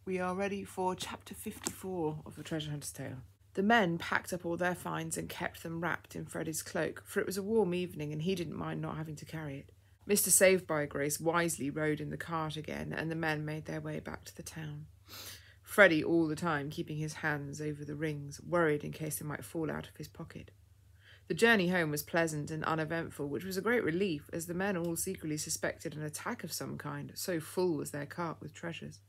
We are ready for chapter 54 of The Treasure Hunter's Tale. The men packed up all their finds and kept them wrapped in Freddie's cloak, for it was a warm evening and he didn't mind not having to carry it. Mr. Save-by-Grace wisely rode in the cart again, and the men made their way back to the town. Freddie all the time keeping his hands over the rings, worried in case they might fall out of his pocket. The journey home was pleasant and uneventful, which was a great relief, as the men all secretly suspected an attack of some kind, so full was their cart with treasures.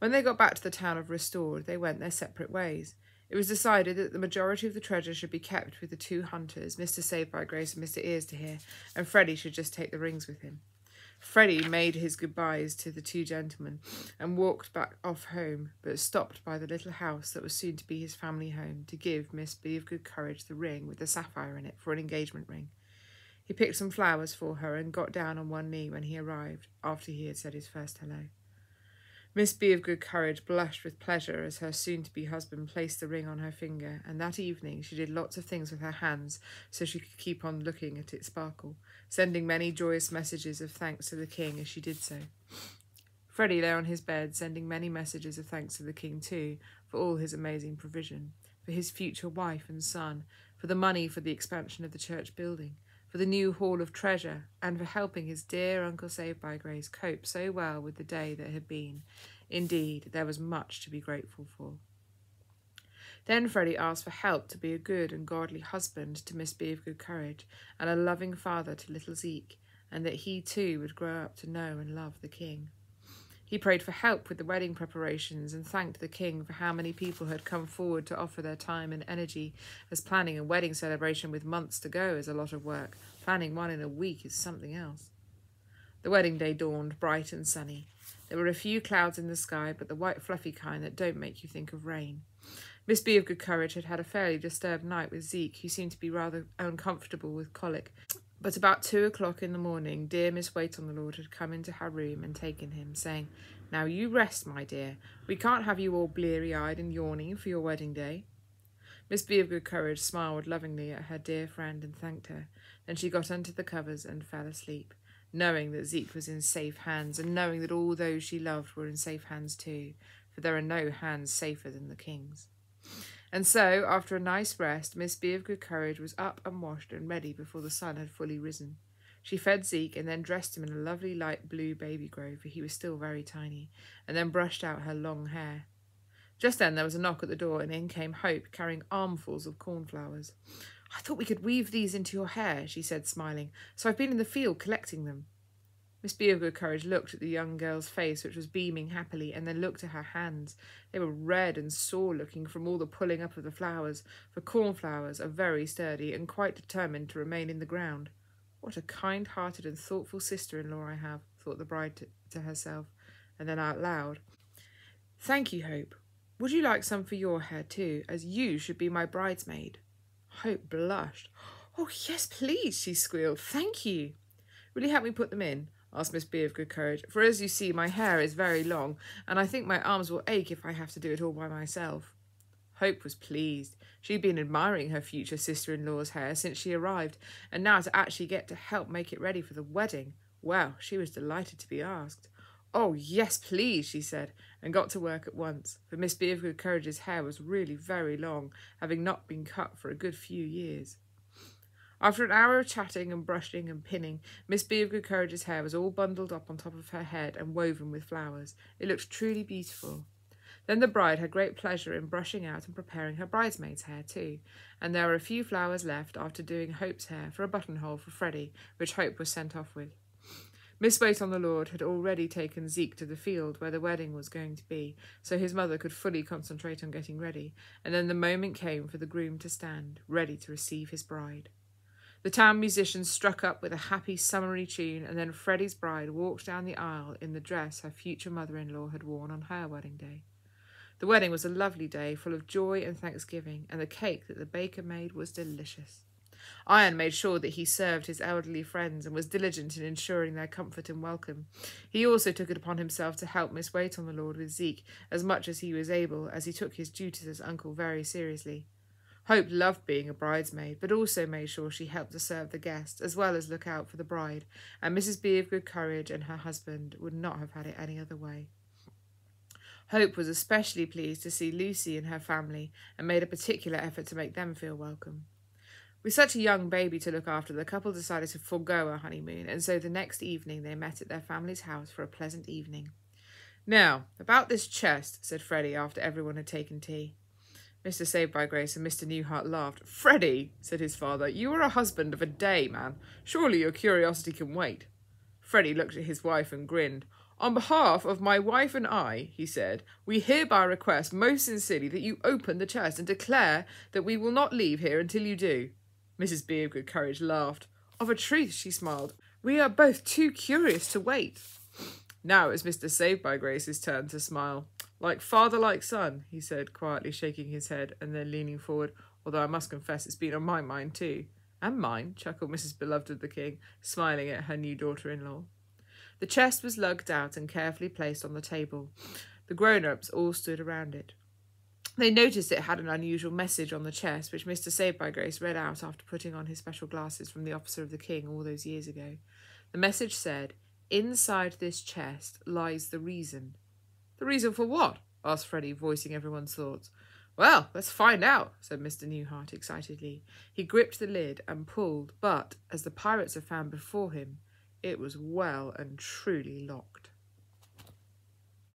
When they got back to the town of Restored, they went their separate ways. It was decided that the majority of the treasure should be kept with the two hunters, Mr. Save-by-Grace and Mr. Ears-to-Hear, and Freddie should just take the rings with him. Freddie made his goodbyes to the two gentlemen and walked back off home, but stopped by the little house that was soon to be his family home to give Miss Be of Good Courage the ring with the sapphire in it for an engagement ring. He picked some flowers for her and got down on one knee when he arrived, after he had said his first hello. Miss Be of Good Courage blushed with pleasure as her soon-to-be husband placed the ring on her finger, and that evening she did lots of things with her hands so she could keep on looking at it sparkle, sending many joyous messages of thanks to the king as she did so. Freddie lay on his bed, sending many messages of thanks to the king too, for all his amazing provision, for his future wife and son, for the money for the expansion of the church building, for the new hall of treasure, and for helping his dear Uncle Save-by-Grace cope so well with the day that had been. Indeed, there was much to be grateful for. Then Freddie asked for help to be a good and godly husband to Miss Be of Good Courage, and a loving father to little Zeke, and that he too would grow up to know and love the king. He prayed for help with the wedding preparations and thanked the king for how many people had come forward to offer their time and energy, as planning a wedding celebration with months to go is a lot of work. Planning one in a week is something else. The wedding day dawned bright and sunny. There were a few clouds in the sky, but the white fluffy kind that don't make you think of rain. Miss Be of Good Courage had had a fairly disturbed night with Zeke, who seemed to be rather uncomfortable with colic. But about 2 o'clock in the morning, dear Miss Wait-on-the-Lord had come into her room and taken him, saying, "Now you rest, my dear. We can't have you all bleary-eyed and yawning for your wedding day." Miss Be of Good Courage smiled lovingly at her dear friend and thanked her. Then she got under the covers and fell asleep, knowing that Zeke was in safe hands, and knowing that all those she loved were in safe hands too, for there are no hands safer than the king's. And so, after a nice rest, Miss Be of Good Courage was up and washed and ready before the sun had fully risen. She fed Zeke and then dressed him in a lovely light blue baby grow, for he was still very tiny, and then brushed out her long hair. Just then there was a knock at the door, and in came Hope, carrying armfuls of cornflowers. "I thought we could weave these into your hair," she said, smiling, "so I've been in the field collecting them." Miss Be of Good Courage looked at the young girl's face, which was beaming happily, and then looked at her hands. They were red and sore-looking from all the pulling up of the flowers, for cornflowers are very sturdy and quite determined to remain in the ground. "What a kind-hearted and thoughtful sister-in-law I have," thought the bride to herself, and then out loud, "Thank you, Hope. Would you like some for your hair too, as you should be my bridesmaid?" Hope blushed. "Oh, yes, please," she squealed. "Thank you." "Will you help me put them in?" asked Miss Be of Good Courage, "for as you see, my hair is very long, and I think my arms will ache if I have to do it all by myself." Hope was pleased. She'd been admiring her future sister-in-law's hair since she arrived, and now to actually get to help make it ready for the wedding. Well, she was delighted to be asked. "Oh, yes, please," she said, and got to work at once, for Miss Be of Good Courage's hair was really very long, having not been cut for a good few years. After an hour of chatting and brushing and pinning, Miss Be of Good Courage's hair was all bundled up on top of her head and woven with flowers. It looked truly beautiful. Then the bride had great pleasure in brushing out and preparing her bridesmaid's hair too, and there were a few flowers left after doing Hope's hair for a buttonhole for Freddie, which Hope was sent off with. Miss Wait-on-the-Lord had already taken Zeke to the field where the wedding was going to be, so his mother could fully concentrate on getting ready, and then the moment came for the groom to stand, ready to receive his bride. The town musicians struck up with a happy summery tune, and then Freddie's bride walked down the aisle in the dress her future mother-in-law had worn on her wedding day. The wedding was a lovely day, full of joy and thanksgiving, and the cake that the baker made was delicious. Iron made sure that he served his elderly friends and was diligent in ensuring their comfort and welcome. He also took it upon himself to help Miss Wait-on-the-Lord with Zeke as much as he was able, as he took his duties as uncle very seriously. Hope loved being a bridesmaid, but also made sure she helped to serve the guests, as well as look out for the bride, and Mrs. Be of Good Courage and her husband would not have had it any other way. Hope was especially pleased to see Lucy and her family and made a particular effort to make them feel welcome. With such a young baby to look after, the couple decided to forego a honeymoon, and so the next evening they met at their family's house for a pleasant evening. "Now, about this chest," said Freddie after everyone had taken tea. Mr. Saved-by-Grace and Mr. Newhart laughed. "Freddie," said his father, "you are a husband of a day, man. Surely your curiosity can wait." Freddie looked at his wife and grinned. "On behalf of my wife and I," he said, "we hereby request most sincerely that you open the chest and declare that we will not leave here until you do." Mrs. B. of Good Courage laughed. "Of a truth," she smiled, "we are both too curious to wait." Now it was Mr. Saved-by-Grace's turn to smile. "Like father, like son," he said, quietly shaking his head and then leaning forward, "although I must confess it's been on my mind too." "And mine," chuckled Mrs. Beloved of the King, smiling at her new daughter-in-law. The chest was lugged out and carefully placed on the table. The grown-ups all stood around it. They noticed it had an unusual message on the chest, which Mr. Saved-by-Grace read out after putting on his special glasses from the officer of the King all those years ago. The message said, "Inside this chest lies the reason." "The reason for what?" asked Freddie, voicing everyone's thoughts. "Well, let's find out," said Mr. Newhart excitedly. He gripped the lid and pulled, but, as the pirates had found before him, it was well and truly locked.